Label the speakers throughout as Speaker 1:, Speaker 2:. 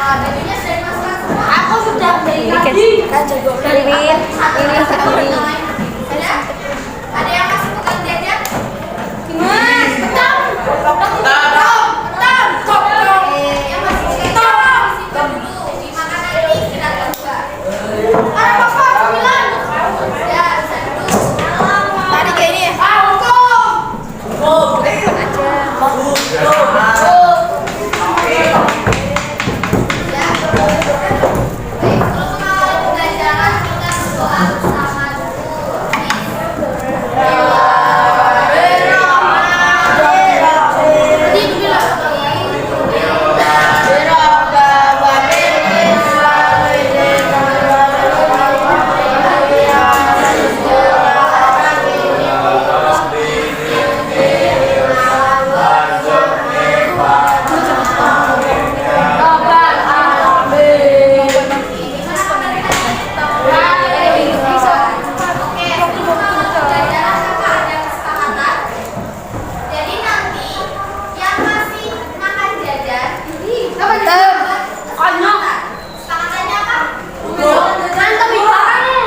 Speaker 1: bajunya sudah dimasukkan semua. Aku sudah dari tadi.
Speaker 2: Kan juga ini sekali.
Speaker 1: Ada yang masih bukan jajan? Mas, betul. Yang masih jajan disimpan dulu. Dimakan nanti kita coba. Ada apa? Bilang. Ya, bisa dulu. Tadi kayak ini ya.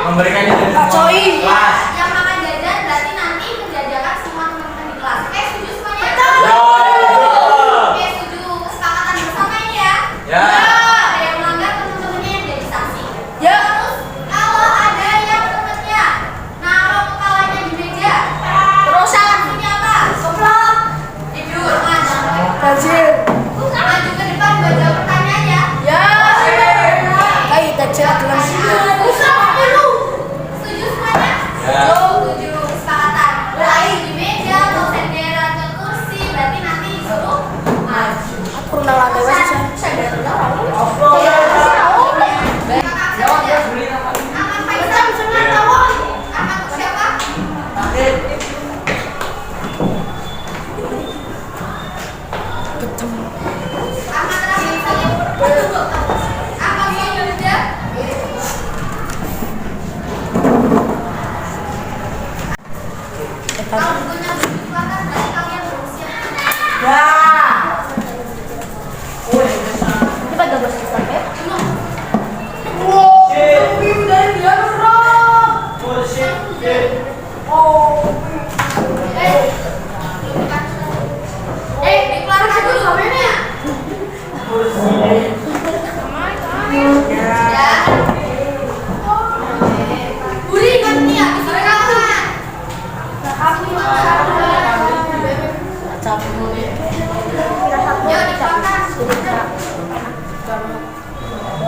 Speaker 3: Memberikannya dari semua kelas.
Speaker 1: Yang makan jajan berarti nanti menjajakan semua teman-teman di kelas. Oke, setuju semuanya? Oke, setuju. Kesepakatan bersama ini ya?
Speaker 3: Ya.
Speaker 1: Ada yang melanggar teman-temannya yang jadi saksi. Terus kalau ada yang temannya naruh kepalanya di meja, terus sanksinya apa? Soplok. Tidur.
Speaker 2: Tajir.
Speaker 1: Maju ke depan buat jawab pertanyaannya.
Speaker 2: Ya. Kayak tajir kelas.
Speaker 1: Setuju semuanya?
Speaker 3: Ya.
Speaker 1: Setuju. Kesepakatan. Baik di meja atau senderan ke kursi, berarti nanti disuruh maju.
Speaker 2: Aku pernah lantai wes.
Speaker 1: Ahmad Faisal bisa tahu? Ahmad itu siapa? Ahmad Rafi Salim. Ahmad Yuda. Kalau punya kesempatan berarti kalian berusia.
Speaker 2: Kita gak bahas sampai.
Speaker 1: Dikeluarkan dulu kameranya. Ya. Budi ganti ya, disilakan. Yuk dikeluarkan.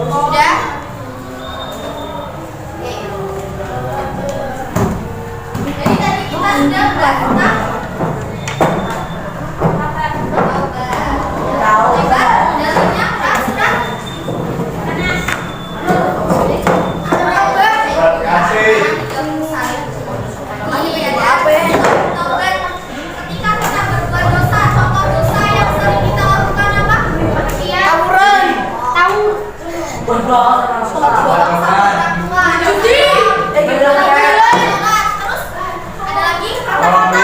Speaker 1: Sudah? Jadi tadi kita sudah bahas tentang dalamnya sudah ketika kita berbuat dosa, contoh dosa yang sering kita lakukan apa?
Speaker 2: Tawuran.
Speaker 1: Judi. Terus ada lagi kata-kata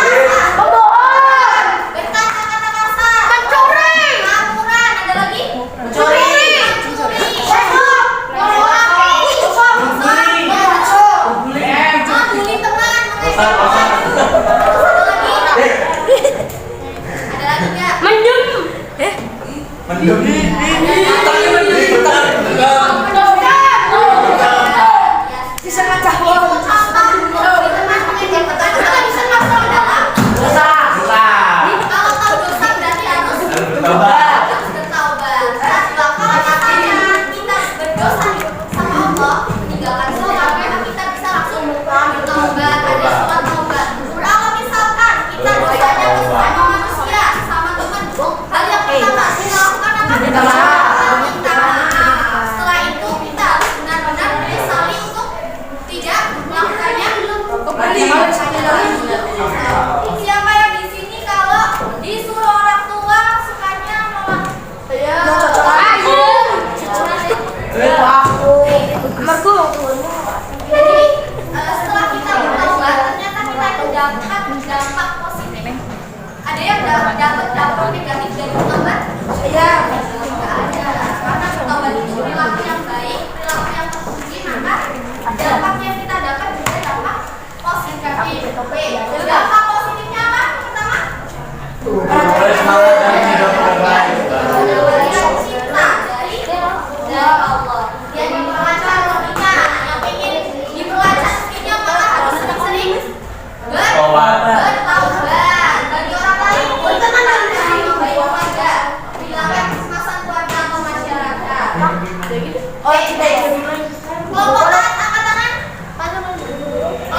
Speaker 2: Pembohong.
Speaker 1: berkata-kata kasar.
Speaker 2: Mencuri.
Speaker 1: Laporan, ada lagi?
Speaker 2: Mencuri.
Speaker 1: Bully teman. Ada lagi nggak?
Speaker 2: Mendem. Bisa ngacah uang.
Speaker 1: Kalau tahu dosa berarti harus bertaubat. Kalau misalnya kita berdosa sama Allah, meninggalkan sholat, maka kita bisa langsung bertaubat. Ada sholat taubat. Kalau misalkan kita dosanya sama manusia, sama teman, hal yang pertama kita lakukan apa?
Speaker 2: Minta maaf.
Speaker 1: Minta maaf. Setelah itu kita harus benar-benar menyesali untuk tidak melakukannya kembali. Siapa yang di sini kalau disuruh orang tua sukanya malah Jadi setelah kita bertaubat ternyata kita itu dapat dampak positif. Ada yang dapat dampak negatif dari bertaubat? Nggak ada. Karena bertaubat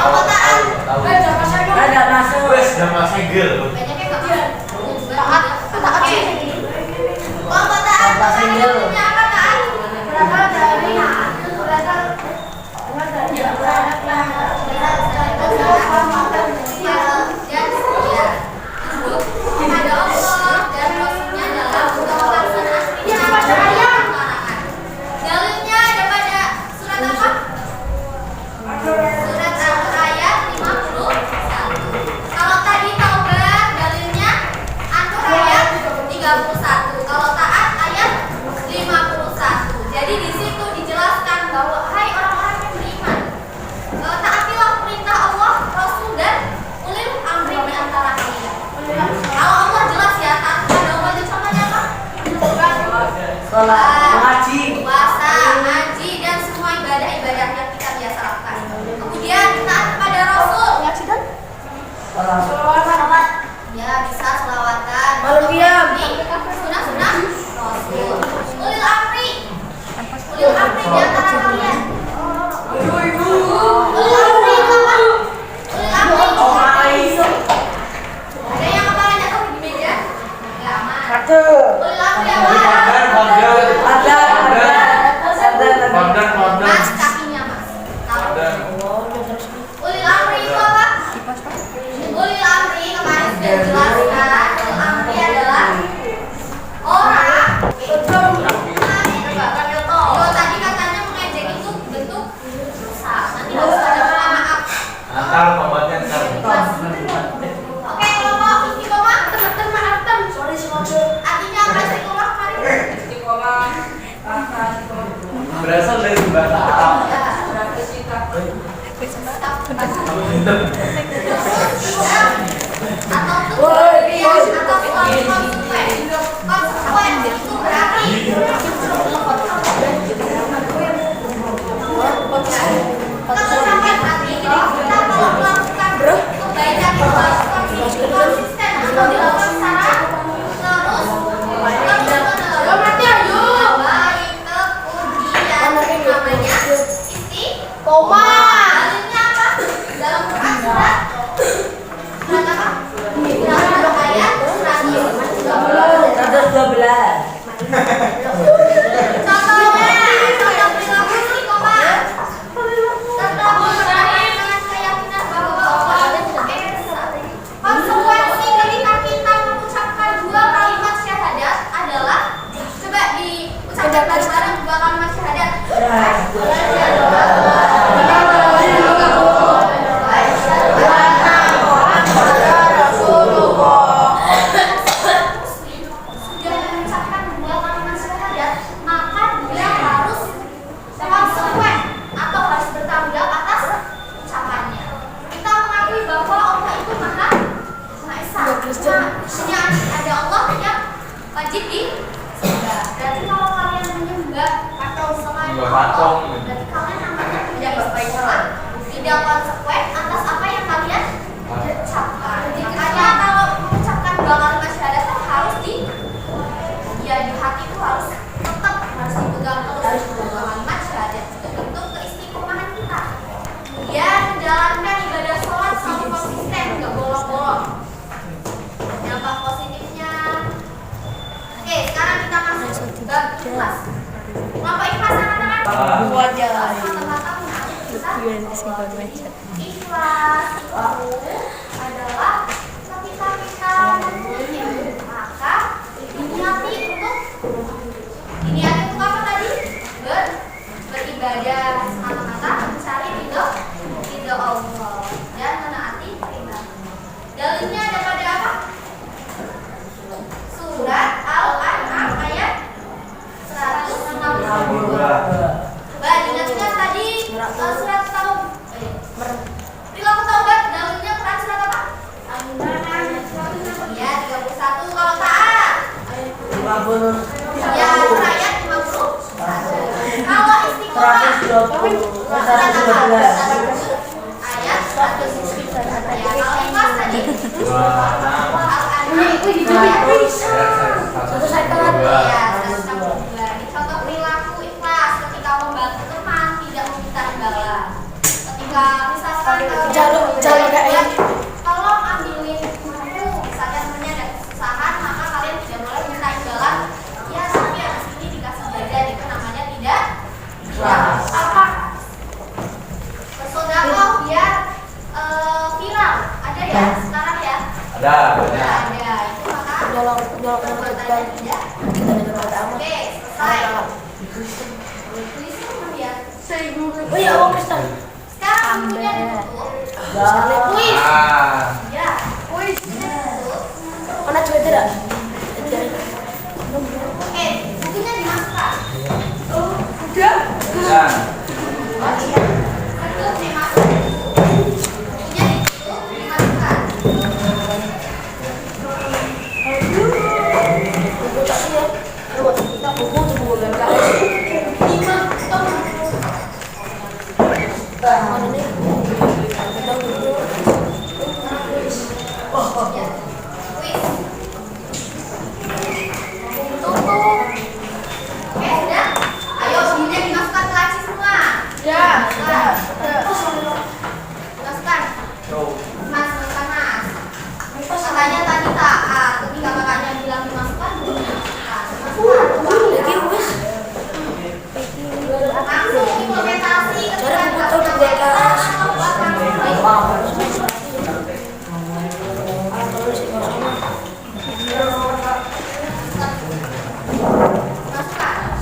Speaker 1: Perkotaan.
Speaker 2: Ada masuk.
Speaker 3: Wes nama segel.
Speaker 1: Banyaknya nggak masuk. Taat sih. Perkotaan. Perkotaan apa taat? Berasal dari ada Allah dan Rasulnya dalam pelaksanaan dalilnya ada pada surat apa? Surat Al-Ayat 51. Kalau tadi taubat dalilnya An-Nur ayat 31. Kalau taat ayat 51. Jadi di situ dijelaskan bahwa hai orang-orang yang beriman, taatilah perintah Allah, Rasul dan ulil amri di antara kalian. Kalau Allah jelas ya, taat kepada Allah itu contohnya apa?
Speaker 2: Sholat, mengaji.
Speaker 1: Puasa, ngaji dan semua ibadah-ibadah yang kita biasa lakukan. Kemudian taat kepada Rasul.
Speaker 2: Sholat.
Speaker 1: Ya bisa selawatan.
Speaker 2: Malu diam.
Speaker 1: Sunah-sunah Rasul. Ulil amri. Ulil amri di antara kalian. Ulil amri itu apa? Ulil amri. Ada yang kepalanya tuh di meja? Enggak aman.
Speaker 2: Satu.
Speaker 1: Ulil amri apa?
Speaker 3: Modern.
Speaker 1: Mas kakinya mas. Tahu? Ulil amri itu apa? Ulil amri kemarin sudah dijelaskan. Ulil amri adalah orang. Kalau tadi katanya mengejek itu bentuk dosa. Nanti harus ada minta maaf.
Speaker 3: Ntar pembagian ntar.
Speaker 1: Oke, kelompok istiqomah teman-teman artinya apa istiqomah kemarin?
Speaker 3: Berasal dari bahasa Arab.
Speaker 1: Atau konsekuen. Konsekuen itu berarti keterangan hati. Jadi kita kalau melakukan kebaikan itu harus konsisten atau dilakukan secara terus baik kemudian namanya istiqomah. Dalilnya apa? Dalam Quran surat apa? Dalam ayat 112. Contohnya, contoh perilaku istiqomah. Tetap berpercaya dengan keyakinan bahwa Allah Esa. Konsekuensi ketika kita mengucapkan dua kalimat syahadat adalah, coba diucapkan bareng-bareng dua kalimat syahadat. Sudah mengucapkan dua kalimat syahadat, maka dia harus konsekuen atau harus bertanggung jawab atas ucapannya. Kita mengakui bahwa Allah itu Maha Esa. Hanya ada Allah yang wajib disembah. Berarti kalau kalian menyembah atau selain Allah, berarti kalian namanya tidak istiqomah, tidak konsekuen atas apa yang kalian ucapkan. Makanya kalau mengucapkan dua kalimat syahadat kan harus di hati itu harus tetap harus dipegang terus dua kalimat syahadat. Itu bentuk keistiqomahan kita. Kemudian menjalankan ibadah sholat selalu konsisten, nggak bolong-bolong. Dampak positifnya. Oke, sekarang kita masuk bab ikhlas. Kelompok ikhlas teman-teman. Ikhlas itu adalah ketika kita mempunyai maka diniati untuk apa tadi? Beribadah semata-mata mencari ridho Allah dan menaati perintah. Dalilnya ada pada apa? Surat Al-An'am ayat 162. Coba diingat-ingat tadi surat perilaku taubat, dalilnya Quran surat apa? Ya 31. Kalau taat ya ayat 50. Kalau istiqomah surat apa? Ayat 100. Ya kalau ikhlas tadi contoh perilaku ikhlas ketika membantu teman, tidak meminta imbalan. Ketika misal jalur kayak tolong ambilin buku. Misalnya temennya ada kesusahan, maka kalian tidak boleh minta imbalan. Ya, tapi habis ini dikasih jajan, itu namanya tidak apa? Bersodakoh biar viral. Ada ya sekarang ya?
Speaker 3: Ada, banyak.
Speaker 1: Ada. Itu maka perbuatannya tidak. Oke, selesai. Tulis dulu ya.
Speaker 2: Oh iya, oh Kristen.
Speaker 1: Sekarang bukunya ditutup.
Speaker 2: Kuis.
Speaker 1: Ya, bukunya ditutup.
Speaker 2: Mana juga tidak?
Speaker 1: Oke, bukunya dimasukkan.
Speaker 2: Udah.
Speaker 3: Dan
Speaker 1: Betul, dimasukkan. Bukunya ditutup, dimasukkan.
Speaker 2: Buku tak sih ya. Kita buku dan kau.
Speaker 1: 5 tom.
Speaker 2: Mana nih?
Speaker 1: Ya, kuis. Tutup. Oke, sudah. Ayo, bukunya dimasukkan ke laci semua.
Speaker 2: Ya.
Speaker 1: Masukkan.
Speaker 3: tuh.
Speaker 1: Masukkan, Mas. Katanya tadi taat, ketika kakaknya bilang dimasukkan, belum dimasukkan. Masukkan.
Speaker 2: Lagi kuis.
Speaker 1: Langsung implementasi
Speaker 2: Cara buku tahu juga kelas.
Speaker 1: Masukkan.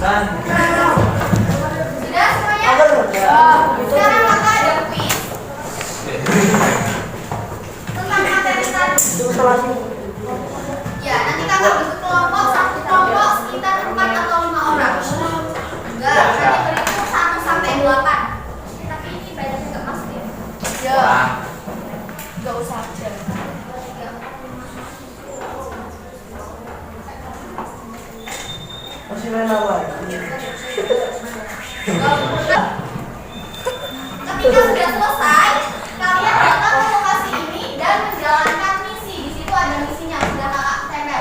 Speaker 3: Dan
Speaker 1: Sudah semuanya? Sekarang kakak ada kuis tentang materi tadi. Ya, nanti kakak bentuk kelompok, satu kelompok sekitar 4 atau 5 orang. Enggak, nanti berhitung 1 sampai 8. Tapi ini banyaknya nggak masuk ya?
Speaker 2: Ya.
Speaker 3: Wah,
Speaker 2: Enggak usah aja.
Speaker 4: Masih main apa?
Speaker 1: Ketika sudah selesai, kalian datang ke lokasi ini dan menjalankan misi. Di situ ada misinya, sudah kakak tempel.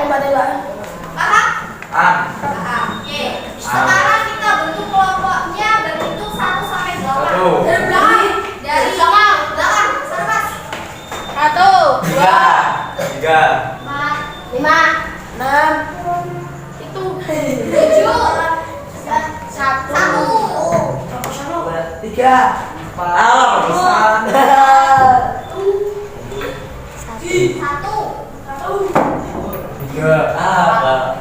Speaker 1: Paham? Paham. Oke. Sekarang kita bentuk kelompoknya berhitung 1 sampai 8.
Speaker 3: Satu.
Speaker 1: Dari belakang. Dari belakang. Sana, Mas.
Speaker 3: 3, 3,
Speaker 1: 5, 6, 7, 1.
Speaker 4: Tiga.
Speaker 3: Ah, pesan.
Speaker 1: 1.
Speaker 3: 3. Ah,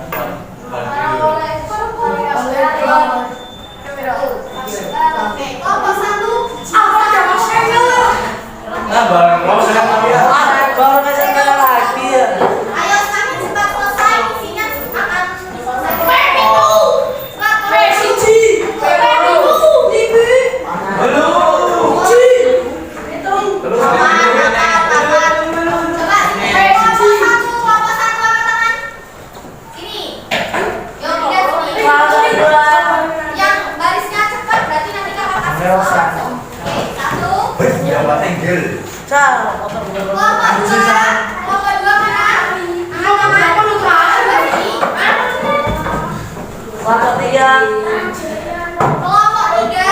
Speaker 1: Oke, kelompok 1.
Speaker 3: nah, barang mau saya lihat.
Speaker 4: Baru kasih kalian lagi ya.
Speaker 1: Ayo kami cepat selesai, misinya akan selesai.
Speaker 3: Belum. Terus
Speaker 4: Warna tiga.
Speaker 1: Kelompok 3.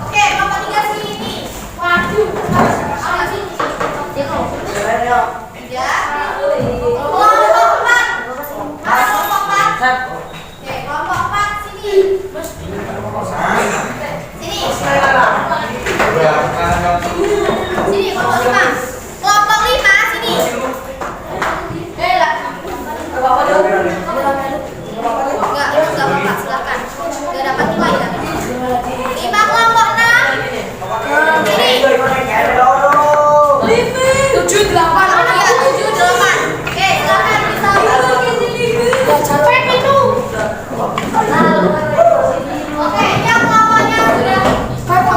Speaker 1: Oke, kelompok 3 sini. Waduh. Ayo sini.
Speaker 4: Keren ya.
Speaker 1: Ya. Kelompok 4. Mas, kelompok 4. Oke, kelompok 4 sini. Sini. Sini kelompok 5. Kelompok 5 sini. Enggak apa-apa, silakan. Enggak dapat nilai ya. 5 kelompok 6. Sini.
Speaker 2: 7, 8.
Speaker 1: Iya, 7, 8. Oke, silakan bisa. Oke, yang kelompoknya sudah
Speaker 3: Satu.